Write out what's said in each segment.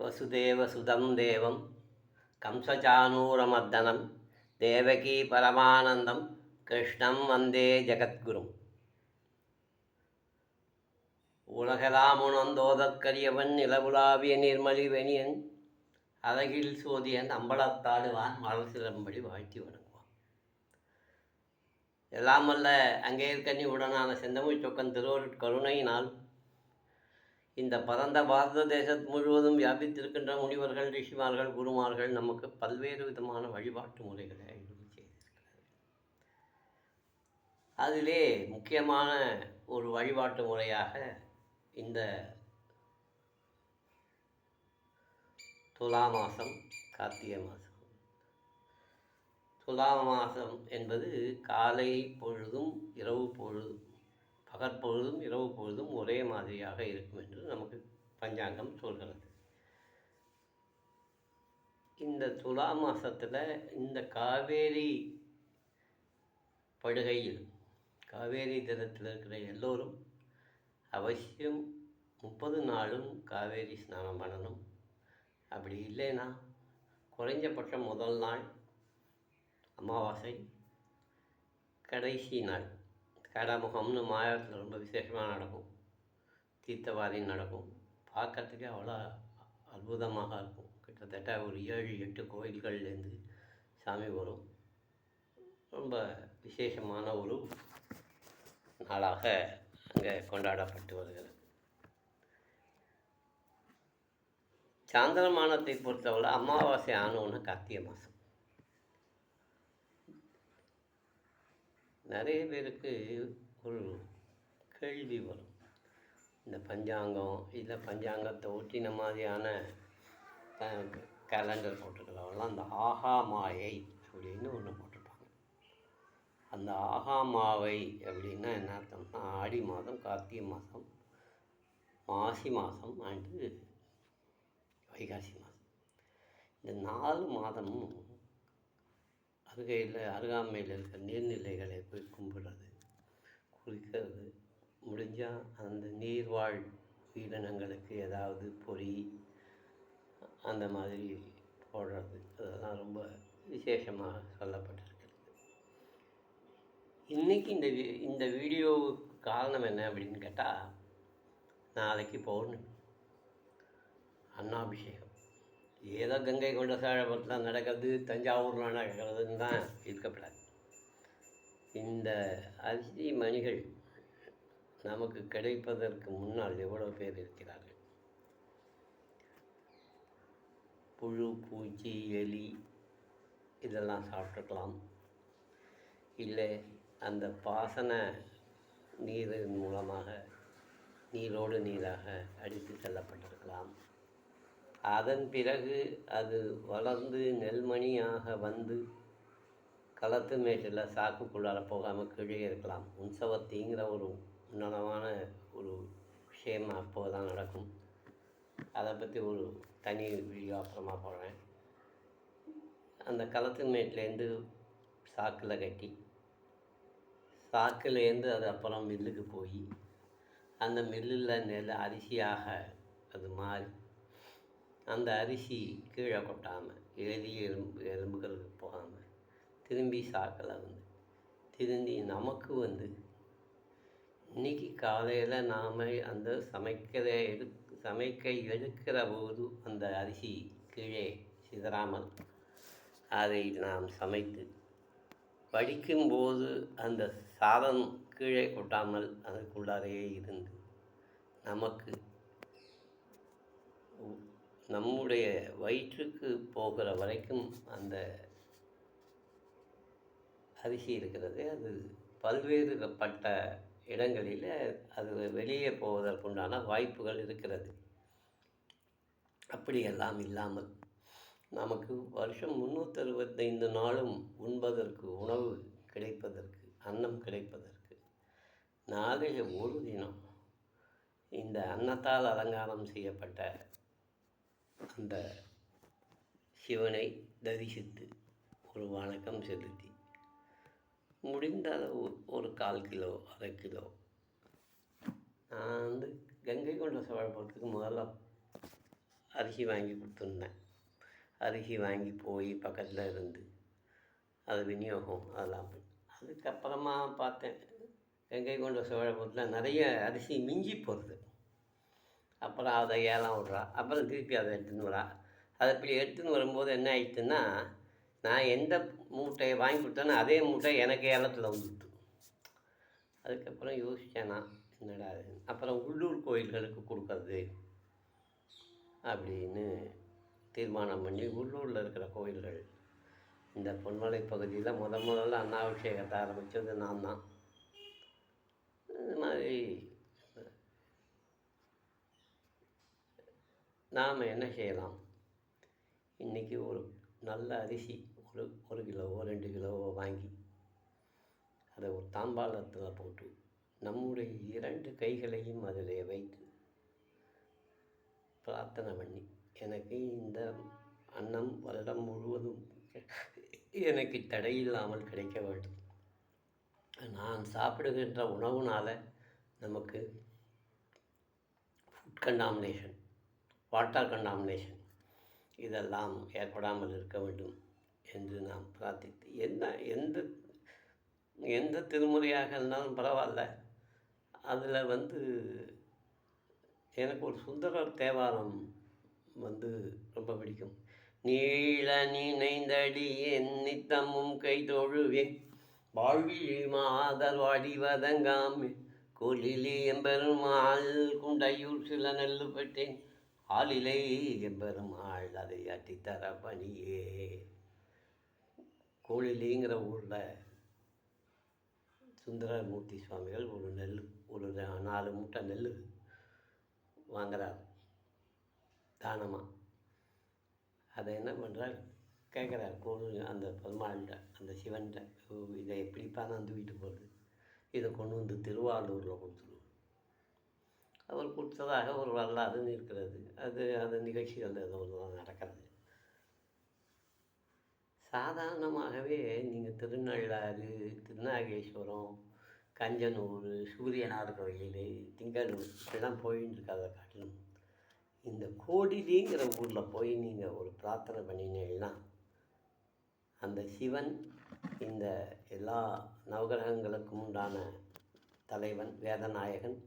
வசுதேவசுதம் தேவம் கம்சச்சானூரமர்தனம் தேவகி பரமானந்தம் கிருஷ்ணம் வந்தே ஜகத்குரும். உலகெலாம் உணர்ந்தோதற்கரியவன் நிலவுலாவிய நிர்மலி வெணியன் அழகில் சோதியன் அம்பலத்தாடுவான் மலர் சிலம்படி வாழ்த்தி வணங்குவான். எல்லாம் வல்ல அங்கேற்கனி உடனான செந்தமிழ் சொக்கன் திருவருட்கருணையினால் இந்த பரந்த பாரத தேசம் முழுவதும் வியாபித்திருக்கின்ற முனிவர்கள், ரிஷிமார்கள், குருமார்கள் நமக்கு பல்வேறு விதமான வழிபாட்டு முறைகளை அறிவுரை செய்திருக்கிறார்கள். அதிலே முக்கியமான ஒரு வழிபாட்டு முறையாக இந்த துலா மாதம், கார்த்திகை மாதம். துலா மாதம் என்பது காலை பொழுதும் இரவு பொழுதும், பகற்பொழுதும் இரவு பொழுதும் ஒரே மாதிரியாக இருக்கும் என்று நமக்கு பஞ்சாங்கம் சொல்கிறது. இந்த துலா மாதத்தில் இந்த காவேரி படுகையில், காவேரி தீரத்தில் இருக்கிற எல்லோரும் அவசியம் 30 நாளும் காவேரி ஸ்நானம் பண்ணணும். அப்படி இல்லைன்னா குறைஞ்சபட்சம் முதல் நாள் அமாவாசை, கடைசி நாள் கடமுகம்னு மாயாவரத்தில் ரொம்ப விசேஷமாக நடக்கும். தீர்த்தவாரி நடக்கும். பார்க்கறதுக்கே அவ்வளோ அற்புதமாக இருக்கும். கிட்டத்தட்ட ஒரு 7-8 கோயில்கள்லேருந்து சாமி வரும். ரொம்ப விசேஷமான ஒரு நாளாக அங்கே கொண்டாடப்பட்டு வருகிறது. சாந்திரமானத்தை பொறுத்தவரை அமாவாசை ஆனோன்னு கார்த்திகை மாதம். நிறைய பேருக்கு ஒரு கேள்வி வரும், இந்த பஞ்சாங்கம் இல்லை பஞ்சாங்கத்தை ஒட்டின மாதிரியான கேலண்டர் போட்டுக்கிறவங்களாம் அந்த ஆஹா மாயை அப்படின்னு ஒன்று போட்டிருப்பாங்க. அந்த ஆஹா மாவை அப்படின்னா என்ன அர்த்தம்னா ஆடி மாதம், கார்த்திகை மாதம், மாசி மாதம் அண்டு வைகாசி மாதம். இந்த 4 மாதமும் அருகாமையில் இருக்கிற நீர்நிலைகளை போய் கும்பிடுறது, குளிக்கிறது, முடிஞ்சால் அந்த நீர்வாழ் உயிரினங்களுக்கு ஏதாவது பொறி அந்த மாதிரி போடுறது, அதெல்லாம் ரொம்ப விசேஷமாக சொல்லப்பட்டிருக்கிறது. இன்றைக்கி இந்த வீடியோவுக்கு காரணம் என்ன அப்படின்னு கேட்டால், நாளைக்கு பௌர்ணமி, அன்னாபிஷேகம். ஏதோ கங்கை கொண்ட சோழபுரத்தில் நடக்கிறது, தஞ்சாவூரில் நடக்கிறதுன்னு தான் இருக்கப்படாது. இந்த அரிசி மணிகள் நமக்கு கிடைப்பதற்கு முன்னால் எவ்வளோ பேர் இருக்கிறார்கள். புழு, பூச்சி, எலி இதெல்லாம் சாப்பிட்டுக்கலாம். இல்லை அந்த பாசன நீரின் மூலமாக நீரோடு நீராக அடித்து செல்லப்பட்டிருக்கலாம். அதன் பிறகு அது வளர்ந்து நெல்மணியாக வந்து களத்து மேட்டில் சாக்குக்குள்ளார போகாமல் கீழே இருக்கலாம். உற்சவத்திங்கிற ஒரு உன்னதமான ஒரு விஷயம் அப்போது தான் நடக்கும். அதை பற்றி ஒரு தனி வீடியோ அப்புறமா போடுறேன். அந்த களத்து மேட்லேருந்து சாக்கில் கட்டி, சாக்கிலேருந்து அது அப்புறம் மில்லுக்கு போய், அந்த மில்லில் நெல் அரிசியாக அது மாறி, அந்த அரிசி கீழே கொட்டாமல் எலும்புகளுக்கு போகாமல் திரும்பி சாக்கில் திரும்பி நமக்கு இன்றைக்கி காலையில் நாம் அந்த சமைக்க எடுக்கிற போது அந்த அரிசி கீழே சிதறாமல் அதை நாம் சமைத்து வடிக்கும்போது அந்த சாதம் கீழே கொட்டாமல் அதுக்குள்ளாரையே இருந்து நமக்கு நம்முடைய வயிற்றுக்கு போகிற வரைக்கும் அந்த அரிசி இருக்கிறது. அது பல்வேறுபட்ட இடங்களில் அது வெளியே போவதற்குண்டான வாய்ப்புகள் இருக்கிறது. அப்படியெல்லாம் இல்லாமல் நமக்கு வருஷம் 365 நாளும் உண்பதற்கு, உணவு கிடைப்பதற்கு, அன்னம் கிடைப்பதற்கு நாளைய ஒரு தினம் இந்த அன்னத்தால் அலங்காரம் செய்யப்பட்ட அந்த சிவனை தரிசித்து ஒரு வணக்கம் செலுத்தி, முடிந்த அளவு ஒரு 1/4 கிலோ 1/2 கிலோ, நான் கங்கை கொண்ட சோழபுரத்துக்கு முதல்ல அரிசி வாங்கி கொடுத்துருந்தேன். அரிசி வாங்கி போய் பக்கத்தில் இருந்து அது விநியோகம் அதெல்லாம் அதுக்கப்புறமா பார்த்தேன், கங்கை கொண்ட சோழபுரத்தில் நிறைய அரிசி மிஞ்சி போகிறது. அப்புறம் அதை ஏலம் விட்றா, அப்புறம் திருப்பி அதை எடுத்துன்னு வரா. அதை இப்படி எடுத்துன்னு வரும்போது என்ன ஆயிடுச்சுன்னா, நான் எந்த மூட்டையை வாங்கி கொடுத்தேனோ அதே மூட்டை எனக்கு ஏலத்தில் வந்துட்டு. அதுக்கப்புறம் யோசித்தேன் நான், என்னடா அது. அப்புறம் உள்ளூர் கோயில்களுக்கு கொடுக்கறது அப்படின்னு தீர்மானம் பண்ணி, உள்ளூரில் இருக்கிற கோயில்கள், இந்த பொன்மலை பகுதியில் முதல்ல அன்னாபிஷேகத்தை ஆரம்பித்தது நான் தான். இது மாதிரி நாம் என்ன செய்யலாம், இன்றைக்கி ஒரு நல்ல அரிசி ஒரு கிலோவோ 2 கிலோவோ வாங்கி அதை ஒரு தாம்பாளத்தில் போட்டு நம்முடைய 2 கைகளையும் அதில் வைத்து பிரார்த்தனை பண்ணி, எனக்கு இந்த அன்னம் வருடம் முழுவதும் எனக்கு தடையில்லாமல் கிடைக்க வேண்டும். நான் சாப்பிடுகின்ற உணவுனால் நமக்கு ஃபுட் கண்டாமினேஷன், வாட்டர் கண்டாமினேஷன் இதெல்லாம் ஏற்படாமல் இருக்க வேண்டும் என்று நாம் பிரார்த்தித்து, எந்த திருமுறையாக இருந்தாலும் பரவாயில்ல. அதில் எனக்கு ஒரு சுந்தரர் தேவாரம் ரொம்ப பிடிக்கும். நீள நினைந்தடி என் நித்தமும் கை தொழுவேன், வாழ்வி மாதர் வாடிவதங்காமே கோலிலே எம்பெருமாள் குண்டையூர் சில நெல்லு பெற்றேன், ஆளிலை எம்பெருமாள் அதை அட்டித்தர பணியே. கோழிலிங்கிற ஊரில் சுந்தரமூர்த்தி சுவாமிகள் ஒரு 4 மூட்டை நெல் வாங்குறார் தானமாக. அதை என்ன பண்ணுறார், கேட்குறார் அந்த பெருமாள்கிட்ட, அந்த சிவன்கிட்ட, இதை எப்படிப்பா நான் தூக்கிட்டு போகிறது, இதை கொண்டு வந்து திருவாரூரில் கொடுத்துருவோம். அவர் கொடுத்ததாக ஒரு வரலாறுன்னு இருக்கிறது. அது நிகழ்ச்சிகள் ஏதோ ஒன்று நடக்கிறது. சாதாரணமாகவே நீங்கள் திருநள்ளாறு, திருநாகேஸ்வரம், கஞ்சனூர், சூரியனார் கோயில், திங்களூர் இப்படிலாம் போயின்னு இருக்காத காட்டிலும் இந்த கோடிலிங்கிற ஊரில் போய் நீங்கள் ஒரு பிரார்த்தனை பண்ணினீங்கன்னா, அந்த சிவன் இந்த எல்லா நவகிரகங்களுக்கும் உண்டான தலைவன் வேதநாயகன்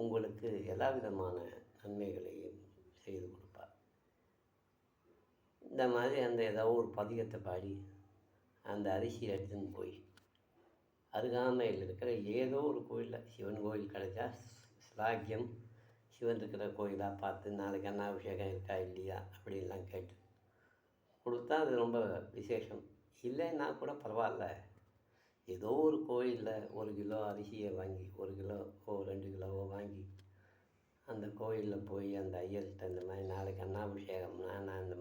உங்களுக்கு எல்லா விதமான நன்மைகளையும் செய்து கொடுப்பார். இந்த மாதிரி அந்த ஏதோ ஒரு பதிகத்தை பாடி அந்த அரிசி எடுத்துன்னு போய் அருகாமையில் இருக்கிற ஏதோ ஒரு கோயிலில், சிவன் கோயில் கிடைச்சா ஸ்லாக்கியம், சிவன் இருக்கிற கோயிலாக பார்த்து நாளைக்கு அன்னாபிஷேகம் இருக்கா இல்லையா அப்படின்லாம் கேட்டு கொடுத்தா அது ரொம்ப விசேஷம். இல்லைன்னா கூட பரவாயில்ல, ஏதோ ஒரு கோயிலில் 1 கிலோ அரிசியை வாங்கி 1 கிலோ 2 கிலோவோ வாங்கி அந்த கோயிலில் போய் அந்த ஐயர்கிட்ட, இந்த மாதிரி நாளைக்கு அன்னாபிஷேகம்னா நான் இந்த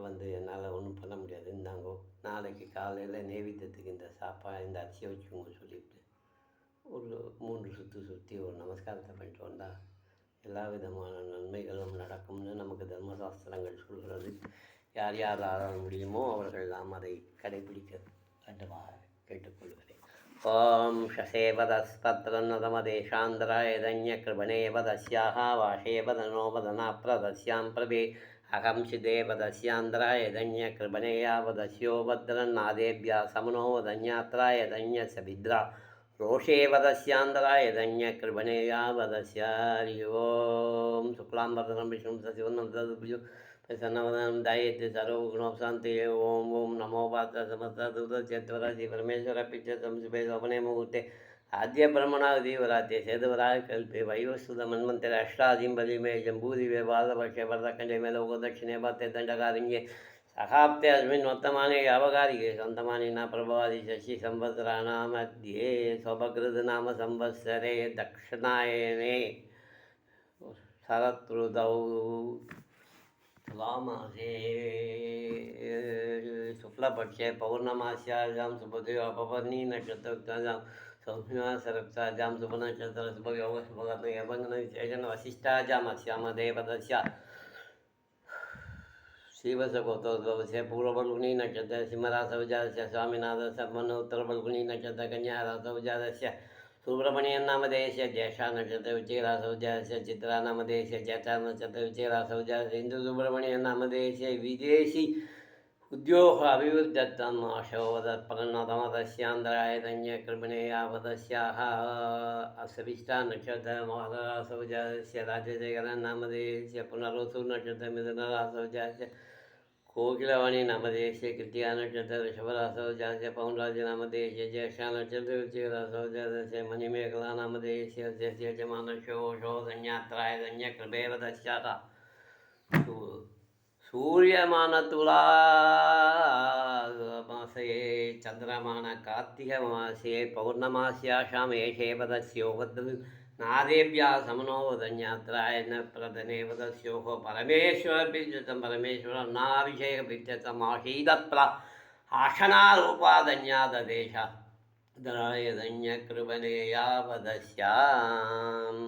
மாதிரி என்னால் ஒன்றும் பண்ண முடியாது, இருந்தாங்கோ நாளைக்கு காலையில் நெய்வேத்தியத்துக்கு இந்த அரிசியை வச்சுக்கோங்க சொல்லிவிட்டு ஒரு 3 சுற்றி ஒரு நமஸ்காரத்தை பண்ணிட்டு வந்தால் எல்லா விதமான நன்மைகளும் நடக்கும்னு நமக்கு தர்மசாஸ்திரங்கள் சொல்கிறது. யார் யாரால் முடியுமோ அவர்கள் நாம் அதை கடைபிடிக்க வேண்டுமாக கேட்டுக்கொள்கிறேன். ஓம் ஷசேவதஸ்பத்ரநதமதேஷாந்திராய தன்யகிருபணேவதஸ்யாஹ வாஷேவதனோவதனாப்ரதஸ்யாம் பிரபே அகம் சிதேவதஸ்யாந்திராய தன்யகிருபணேயாவதஸ்யோ வத்ரநாதேபியா சமனோவதன்யாத்ராய தன்யசபித்ரா ரோஷேவதஸ்யாந்தராய தன்யகிருபணேயாவதஸ்யாரி. ஓம் சுக்லாம்பரதனம் விஷ்ணும் சசிவந்தம் ததுபுஜம் பிரசன்னவதனம் தாயத்ரி சர்வகுணோப்சாந்தி. ஓம் ஓம் நமோ பாத்த சமஸ்தூதேத்வராஜி பரமேஸ்வர பிச்சம் சுபே சோபனே முகூர்த்தே ஆத்ய பிரம்மணாவதி வராத்தே சேதுவராய கல்பே வைவஸ்துத மன்வந்தர அஷ்டாதிம் பலிமே ஜம்பூதிவே பாதபக்ஷே வரதக்கண்டே மேலோகோ தட்சிணே பாத்தே தண்டகாரிங்கே சகாப்தே அஸ்மின் வர்த்தமானே யாவகாரிகே சந்தமானி ந பிரபவாதி சசி சம்பத்ராணாமத்யே ஸ்வபகிருத் நாம சம்வத்சரே தக்ஷணாயனே சரத்ருதௌ துலாமாசே शुक्लपक्षे पौर्णमास्यां सुभदे अपवर्णी नक्षत्रां संहिमासरक्ताजां शुभनक्षत्र शुभयोग शुभगतयभङ्गन वशिष्ठाजामस्यामदेवदस्या श्रीवत्सगोत्रोद्भवस्य पूर्वफल्गुनी नक्षत्र सिंहरासौजातस्य स्वामिनाथस्य उत्तरफल्गुनी नक्षत्र कन्यारासौजातस्य सुब्रह्मण्यं नामधेयस्य ज्येष्ठा नक्षत्र विचित्रासौ जातस्य चित्रा नामधेयस्य ज्येष्ठा नक्षत्र विचित्रासौ जातस्य हिन्दुसुब्रह्मण्यं नामधेयस्य विदेशी उद्योग अभिवृद्धत्तम् आशोवदत्पन्नतमतस्यान्तराय धन्यकृपणेयावतस्याः सविष्टा नक्षत्रमासौ जातस्य राजशेखरं नामधेयस्य पुनर्वसु नक्षत्रमिथुनरासौ जातस्य कोकिलवाणी नामधेयस्य कृत्तिका नक्षत्र ऋषभरासौ जातस्य पौंडराज नामधेयस्य ज्येष्ठा नक्षत्र वृश्चिकरासौ जातस्य मणिमेखला नामधेयस्य तस्य यजमानशोषो धन्यात्राय धन्यकृपेवतस्याः सूर्यमानतुलामासे चन्द्रमान कार्तिकमासे पौर्णमास्याशाम् एषे पदस्योपद्रु नादेव्याः समनो धन्यात्राय न प्रदने वदस्योः परमेश्वरभिर्जतं परमेश्वर नाभिषेकभिर्जतमाशीदप्र आशनारूपा धन्याददेश धनाय धन्यकृपणेया वदस्याम्